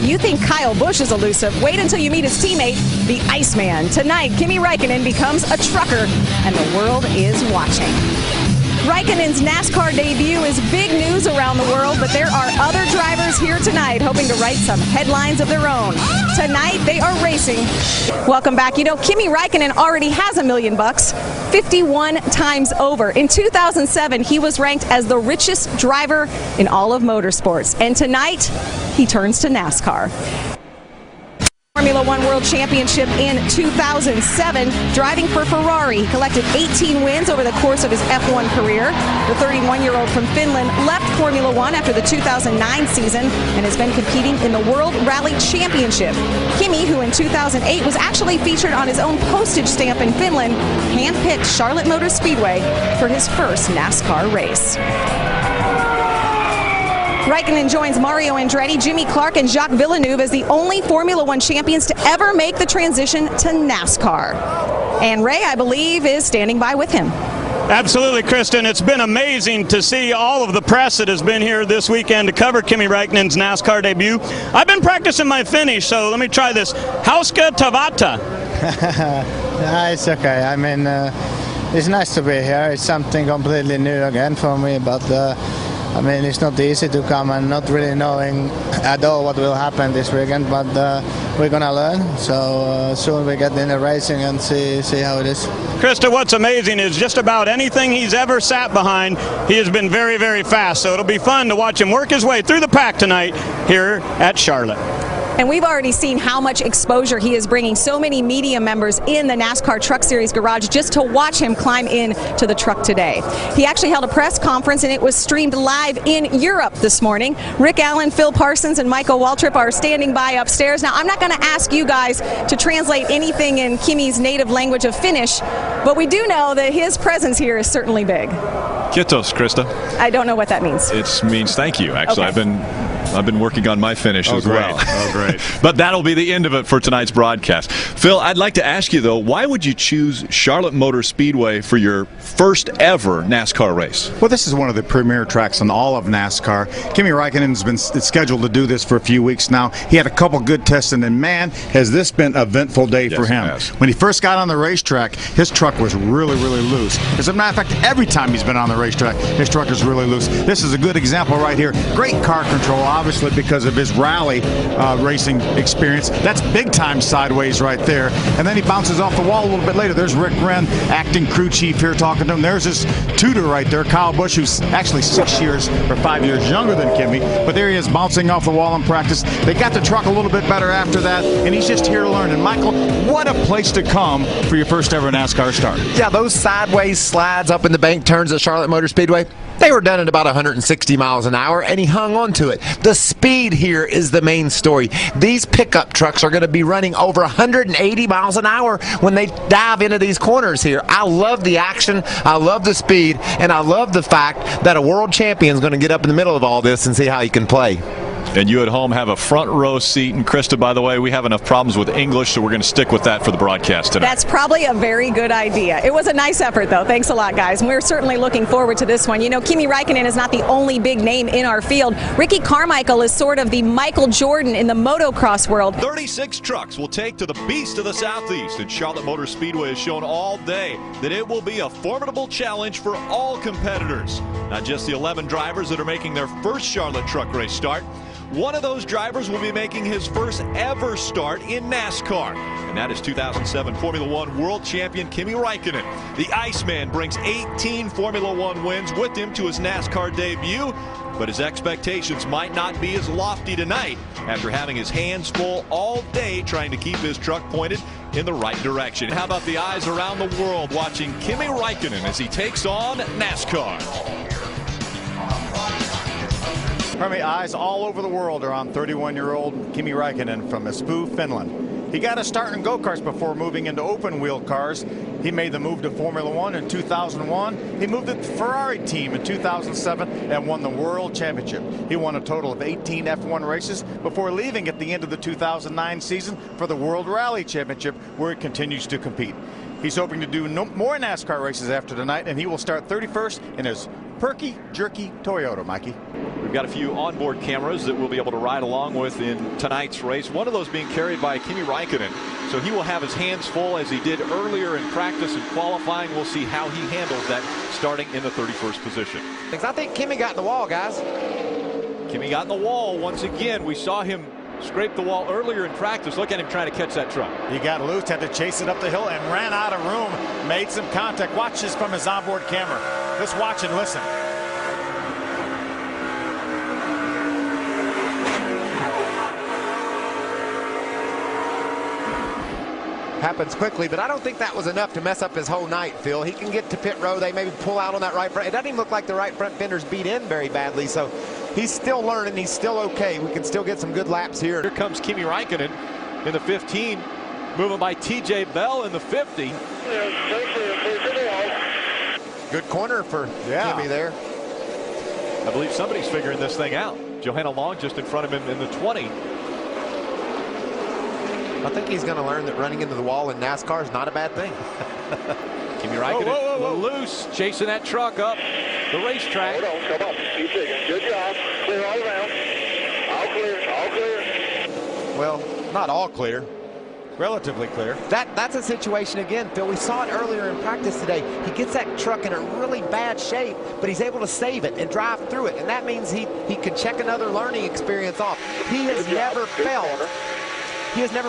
You think Kyle Busch is elusive? Wait until you meet his teammate, the Iceman. Tonight, Kimi Räikkönen becomes a trucker, and the world is watching. Raikkonen's NASCAR debut is big news around the world, but there are other drivers here tonight hoping to write some headlines of their own. Tonight, they are racing. Welcome back. You know, Kimi Räikkönen already has $1 million, 51 times over. In 2007, he was ranked as the richest driver in all of motorsports. And tonight, he turns to NASCAR. Formula One World Championship in 2007, driving for Ferrari. He collected 18 wins over the course of his F1 career. The 31-year-old from Finland left Formula One after the 2009 season and has been competing in the World Rally Championship. Kimi, who in 2008 was actually featured on his own postage stamp in Finland, handpicked Charlotte Motor Speedway for his first NASCAR race. Raikkonen joins Mario Andretti, Jimmy Clark, and Jacques Villeneuve as the only Formula One champions to ever make the transition to NASCAR. And Ray, I believe, is standing by with him. Absolutely, Kristen. It's been amazing to see all of the press that has been here this weekend to cover Kimi Räikkönen's NASCAR debut. I've been practicing my Finnish, so let me try this. Hauska tavata. It's okay. I mean, it's nice to be here. It's something completely new again for me, but I mean, it's not easy to come and not really knowing at all what will happen this weekend, but we're going to learn. So soon we get in the racing and see how it is. Krista, what's amazing is just about anything he's ever sat behind, he has been very, very fast. So it'll be fun to watch him work his way through the pack tonight here at Charlotte. And we've already seen how much exposure he is bringing so many media members in the NASCAR Truck Series garage just to watch him climb in to the truck today. He actually held a press conference and it was streamed live in Europe this morning. Rick Allen, Phil Parsons, and Michael Waltrip are standing by upstairs. Now, I'm not going to ask you guys to translate anything in Kimi's native language of Finnish, but we do know that his presence here is certainly big. Kiitos, Krista. I don't know what that means. It means thank you, actually. Okay. I've been working on my Finnish as well. Oh, great. But that'll be the end of it for tonight's broadcast. Phil, I'd like to ask you, though, why would you choose Charlotte Motor Speedway for your first ever NASCAR race? Well, this is one of the premier tracks in all of NASCAR. Kimi Räikkönen's been scheduled to do this for a few weeks now. He had a couple good tests, and then, man, has this been an eventful day for him. When he first got on the racetrack, his truck was really, really loose. As a matter of fact, every time he's been on the racetrack, his truck is really loose. This is a good example right here. Great car control, obviously, because of his rally racing experience. That's big time sideways right there. And then he bounces off the wall a little bit later. There's Rick Wren, acting crew chief here, talking to him. There's his tutor right there, Kyle Busch, who's actually 6 years or 5 years younger than Kimi. But there he is, bouncing off the wall in practice. They got the truck a little bit better after that, and he's just here to learn. And Michael, what a place to come for your first ever NASCAR start. Yeah, those sideways slides up in the bank turns at Charlotte Motor Speedway, they were done at about 160 miles an hour, and he hung on to it. The speed here is the main story. These pickup trucks are going to be running over 180 miles an hour when they dive into these corners here. I love the action, I love the speed, and I love the fact that a world champion is going to get up in the middle of all this and see how he can play. And you at home have a front row seat. And Krista, by the way, we have enough problems with English, so we're going to stick with that for the broadcast tonight. That's probably a very good idea. It was a nice effort, though. Thanks a lot, guys. And we're certainly looking forward to this one. You know, Kimi Räikkönen is not the only big name in our field. Ricky Carmichael is sort of the Michael Jordan in the motocross world. 36 trucks will take to the beast of the Southeast, and Charlotte Motor Speedway has shown all day that it will be a formidable challenge for all competitors. Not just the 11 drivers that are making their first Charlotte truck race start. One of those drivers will be making his first ever start in NASCAR, and that is 2007 Formula One World Champion Kimi Räikkönen. The Iceman brings 18 Formula One wins with him to his NASCAR debut, but his expectations might not be as lofty tonight after having his hands full all day trying to keep his truck pointed in the right direction. How about the eyes around the world watching Kimi Räikkönen as he takes on NASCAR? Pardon me, eyes all over the world are on 31-year-old Kimi Räikkönen from Espoo, Finland. He got a start in go-karts before moving into open-wheel cars. He made the move to Formula One in 2001. He moved to the Ferrari team in 2007 and won the World Championship. He won a total of 18 F1 races before leaving at the end of the 2009 season for the World Rally Championship, where he continues to compete. He's hoping to do more NASCAR races after tonight, and he will start 31st in his perky, jerky Toyota, Mikey. We've got a few onboard cameras that we'll be able to ride along with in tonight's race. One of those being carried by Kimi Räikkönen. So he will have his hands full as he did earlier in practice and qualifying. We'll see how he handles that starting in the 31st position. I think Kimi got in the wall, guys. Kimi got in the wall once again. We saw him scrape the wall earlier in practice. Look at him trying to catch that truck. He got loose, had to chase it up the hill, and ran out of room. Made some contact. Watch this from his onboard camera. Just watch and listen. Happens quickly, but I don't think that was enough to mess up his whole night, Phil. He can get to pit row. They maybe pull out on that right front. It doesn't even look like the right front fender's beat in very badly, so he's still learning. He's still okay. We can still get some good laps here. Here comes Kimi Räikkönen in the 15, moving by TJ Bell in the 50. Good corner for Kimi there. I believe somebody's figuring this thing out. Johanna Long just in front of him in the 20. I think he's going to learn that running into the wall in NASCAR is not a bad thing. Kimi Räikkönen loose, chasing that truck up the racetrack. Hold on, come on. Keep digging. Good job. Clear all around. All clear, all clear. Well, not all clear. Relatively clear. That's a situation again, Phil. We saw it earlier in practice today. He gets that truck in a really bad shape, but he's able to save it and drive through it. And that means he could check another learning experience off. He has never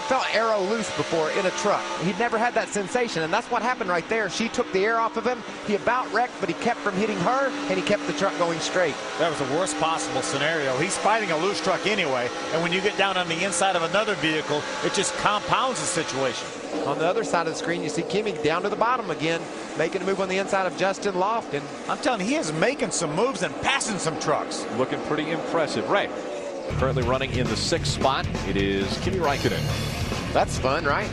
felt aero loose before in a truck. He'd never had that sensation, and that's what happened right there. She took the air off of him. He about wrecked, but he kept from hitting her, and he kept the truck going straight. That was the worst possible scenario. He's fighting a loose truck anyway, and when you get down on the inside of another vehicle, it just compounds the situation. On the other side of the screen, you see Kimi down to the bottom again, making a move on the inside of Justin Lofton. I'm telling you, he is making some moves and passing some trucks. Looking pretty impressive. Ray, currently running in the 6th spot. It is Kimi Räikkönen. That's fun, right?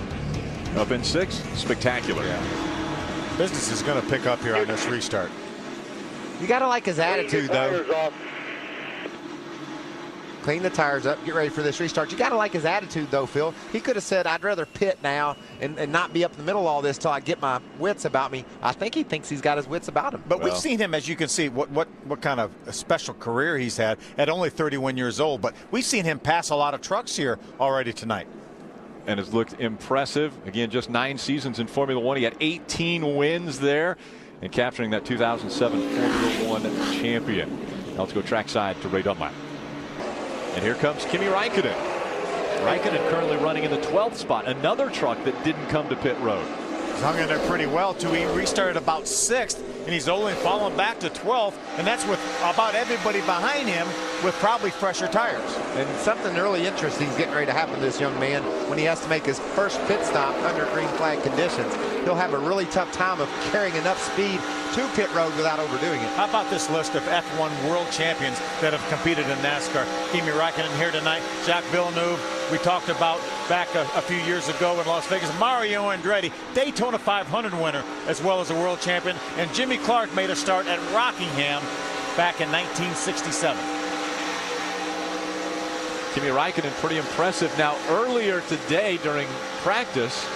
Up in 6th. Spectacular. Yeah. Business is going to pick up here on this restart. You got to like his attitude, though. Clean the tires up, get ready for this restart. You got to like his attitude, though, Phil. He could have said, I'd rather pit now and not be up in the middle of all this till I get my wits about me. I think he thinks he's got his wits about him. But we've seen him, as you can see, what kind of a special career he's had at only 31 years old. But we've seen him pass a lot of trucks here already tonight. And has looked impressive. Again, just 9 seasons in Formula One. He had 18 wins there and capturing that 2007 Formula One champion. Now let's go trackside to Ray Dunlap. And here comes Kimi Räikkönen. Räikkönen currently running in the 12th spot. Another truck that didn't come to pit road. He's hung in there pretty well, too. He restarted about 6th, and he's only fallen back to 12th, and that's with about everybody behind him with probably fresher tires. And something really interesting is getting ready to happen to this young man when he has to make his first pit stop under green flag conditions. He'll have a really tough time of carrying enough speed to pit road without overdoing it. How about this list of F1 world champions that have competed in NASCAR? Kimi Räikkönen here tonight, Jacques Villeneuve, we talked about back a few years ago in Las Vegas, Mario Andretti, Daytona 500 winner, as well as a world champion, and Jimmy Clark made a start at Rockingham back in 1967. Kimi Räikkönen pretty impressive. Now earlier today during practice,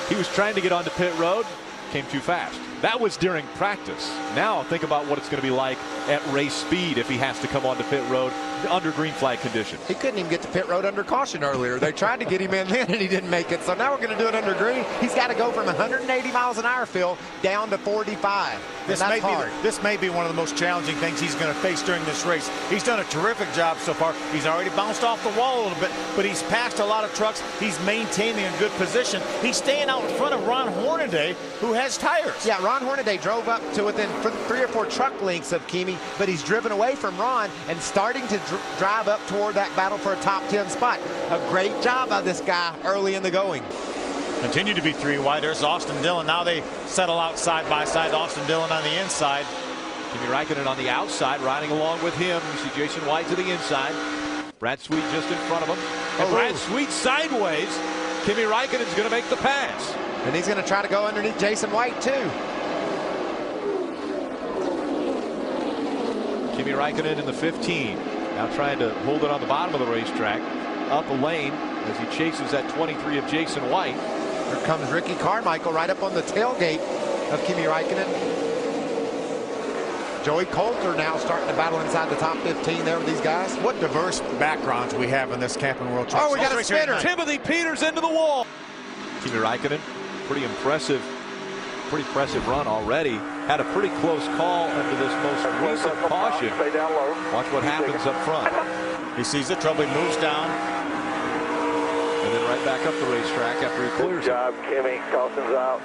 he was trying to get onto pit road, came too fast. That was during practice. Now think about what it's going to be like at race speed if he has to come onto pit road under green flag conditions. He couldn't even get to pit road under caution earlier. They tried to get him in then and he didn't make it. So now we're going to do it under green. He's got to go from 180 miles an hour, Phil, down to 45. This may be one of the most challenging things he's going to face during this race. He's done a terrific job so far. He's already bounced off the wall a little bit, but he's passed a lot of trucks. He's maintaining a good position. He's staying out in front of Ron Hornaday, who has tires. Yeah, Ron Hornaday drove up to within 3 or 4 truck lengths of Kimi, but he's driven away from Ron and starting to drive up toward that battle for a top 10 spot. A great job by this guy early in the going. Continue to be 3 wide. There's Austin Dillon. Now they settle out side by side. Austin Dillon on the inside. Kimi Räikkönen on the outside, riding along with him. You see Jason White to the inside. Brad Sweet just in front of him. And Brad Sweet sideways. Kimi Räikkönen's going to make the pass. And he's going to try to go underneath Jason White, too. Kimi Räikkönen in the 15. Now trying to hold it on the bottom of the racetrack. Up a lane as he chases that 23 of Jason White. Here comes Ricky Carmichael right up on the tailgate of Kimi Räikkönen. Joey Coulter now starting to battle inside the top 15 there with these guys. What diverse backgrounds we have in this Camping World Truck. Oh, we got a spinner. Timothy Peters into the wall. Kimi Räikkönen, pretty impressive run already. Had a pretty close call under this most recent caution. Watch what happens up front. He sees the trouble, he moves down. And then right back up the racetrack after he clears Good job, Kimi. Caution's out.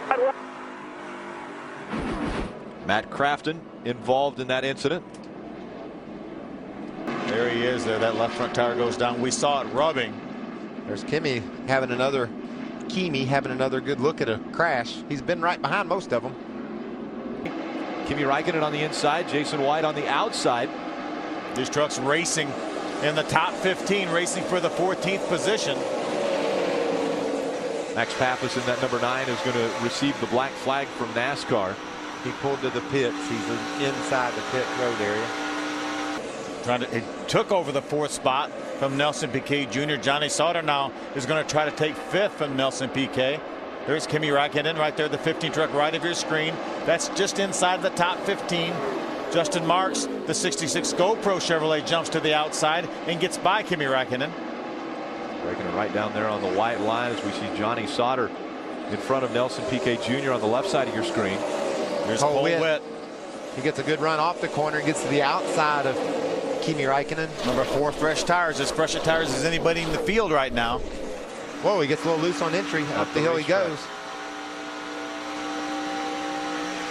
Matt Crafton involved in that incident. There he is there. That left front tire goes down. We saw it rubbing. There's Kimi having another good look at a crash. He's been right behind most of them. Kimi Räikkönen on the inside, Jason White on the outside. These trucks racing in the top 15, racing for the 14th position. Max Pappas in that number 9 is going to receive the black flag from NASCAR. He pulled to the pits. He's inside the pit road area. He took over the 4th spot from Nelson Piquet Jr. Johnny Sauter now is going to try to take 5th from Nelson Piquet. There's Kimi Räikkönen right there, the 15 truck right of your screen. That's just inside the top 15. Justin Marks, the 66 GoPro Chevrolet, jumps to the outside and gets by Kimi Räikkönen. Räikkönen right down there on the white line as we see Johnny Sauter in front of Nelson Piquet Jr. on the left side of your screen. There's Cole Witt. He gets a good run off the corner and gets to the outside of Kimi Räikkönen. Number 4, fresh tires. As fresh tires as anybody in the field right now. Whoa, he gets a little loose on entry. Up the hill he goes.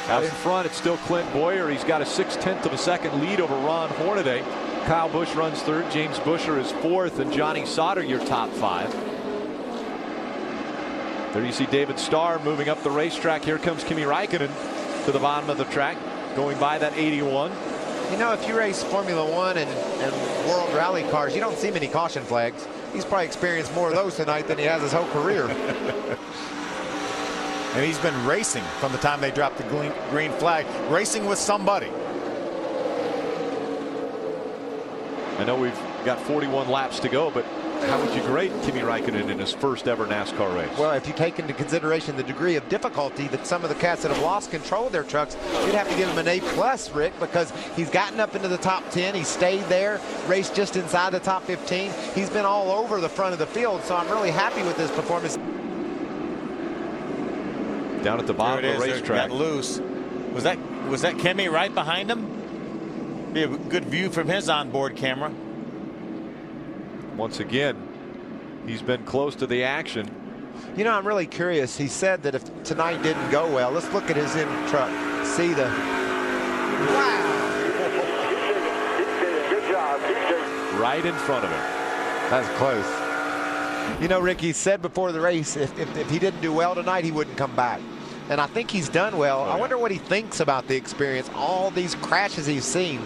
Out in front, it's still Clint Boyer. He's got a 0.6 of a second lead over Ron Hornaday. Kyle Busch runs 3rd. James Buescher is 4th. And Johnny Sauter, your top 5. There you see David Starr moving up the racetrack. Here comes Kimi Räikkönen to the bottom of the track, going by that 81. You know, if you race Formula 1 and World Rally cars, you don't see many caution flags. He's probably experienced more of those tonight than he has his whole career. And he's been racing from the time they dropped the green flag, racing with somebody. I know we've got 41 laps to go, but how would you grade Kimi Räikkönen in his first ever NASCAR race? Well, if you take into consideration the degree of difficulty that some of the cats that have lost control of their trucks, you'd have to give him an A+, Rick, because he's gotten up into the top 10. He stayed there, raced just inside the top 15. He's been all over the front of the field, so I'm really happy with his performance. Down at the bottom of the racetrack. Got loose. Was that Kimi right behind him? Be a good view from his onboard camera. Once again, he's been close to the action. You know, I'm really curious. He said that if tonight didn't go well, let's look at his in truck. See the. Wow. Good job. Right in front of him. That's close. You know, Rick, he said before the race, if he didn't do well tonight, he wouldn't come back. And I think he's done well. I wonder what he thinks about the experience, all these crashes he's seen.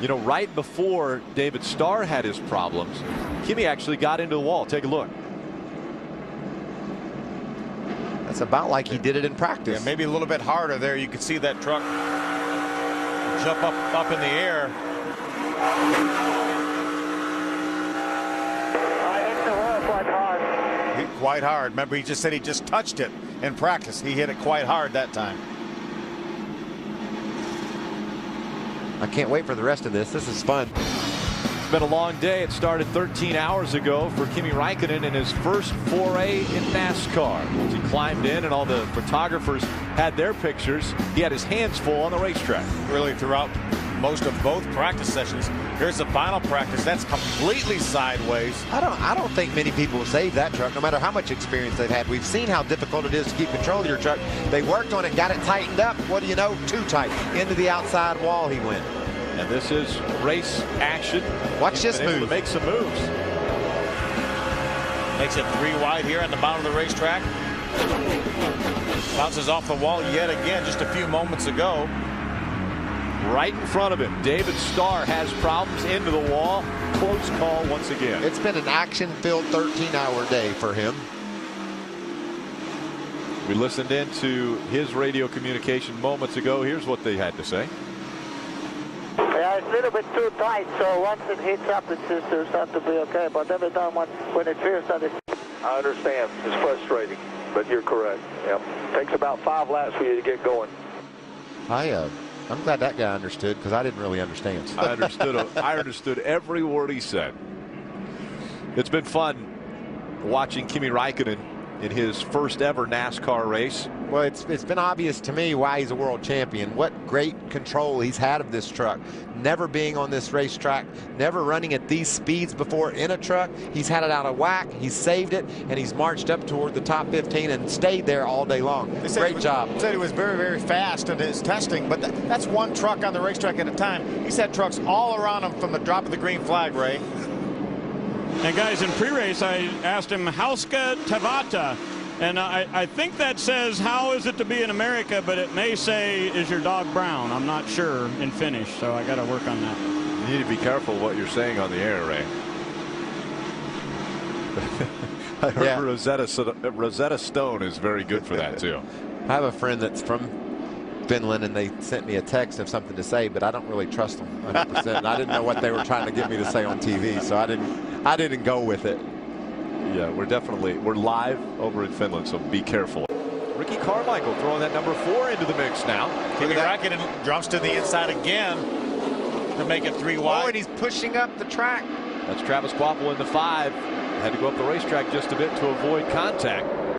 You know, right before David Starr had his problems, Kimi actually got into the wall. Take a look. That's about like he did it in practice. Yeah, maybe a little bit harder there. You could see that truck jump up in the air. I hit the wall quite hard. Quite hard. Remember, he just said he just touched it in practice. He hit it quite hard that time. I can't wait for the rest of this. This is fun. It's been a long day. It started 13 hours ago for Kimi Räikkönen in his first foray in NASCAR. Once he climbed in and all the photographers had their pictures, he had his hands full on the racetrack. Really throughout most of both practice sessions. Here's the final practice. That's completely sideways. I don't think many people will save that truck, no matter how much experience they've had. We've seen how difficult it is to keep control of your truck. They worked on it, got it tightened up. What do you know? Too tight. Into the outside wall he went. And this is race action. Watch this move. To make some moves. Makes it 3 wide here on the bottom of the racetrack. Bounces off the wall yet again just a few moments ago. Right in front of him, David Starr has problems into the wall. Close call once again. It's been an action-filled 13-hour day for him. We listened into his radio communication moments ago. Here's what they had to say. Yeah, it's a little bit too tight, so once it heats up, it seems to start to be okay. But every time when it feels that it's... I understand. It's frustrating, but you're correct. Yep. Takes about 5 laps for you to get going. I'm glad that guy understood, because I didn't really understand. I understood every word he said. It's been fun watching Kimi Räikkönen in his first ever NASCAR race. Well, it's been obvious to me why he's a world champion. What great control he's had of this truck. Never being on this racetrack, never running at these speeds before in a truck. He's had it out of whack, he's saved it, and he's marched up toward the top 15 and stayed there all day long. Great job. Said he was very, very fast in his testing, but that's one truck on the racetrack at a time. He's had trucks all around him from the drop of the green flag, Ray. And guys, in pre-race, I asked him, Hauska Tavata. And I think that says, how is it to be in America? But it may say, is your dog brown? I'm not sure in Finnish, so I got to work on that. You need to be careful what you're saying on the air, Ray. I heard Rosetta Stone is very good for that, too. I have a friend that's from Finland, and they sent me a text of something to say, but I don't really trust them 100%. And I didn't know what they were trying to get me to say on TV, so I didn't go with it. Yeah, we're live over in Finland, so be careful. Ricky Carmichael throwing that number 4 into the mix now. Kimi Räikkönen jumps to the inside again to make it 3 wide. Oh, and he's pushing up the track. That's Travis Kvapil in the 5. Had to go up the racetrack just a bit to avoid contact.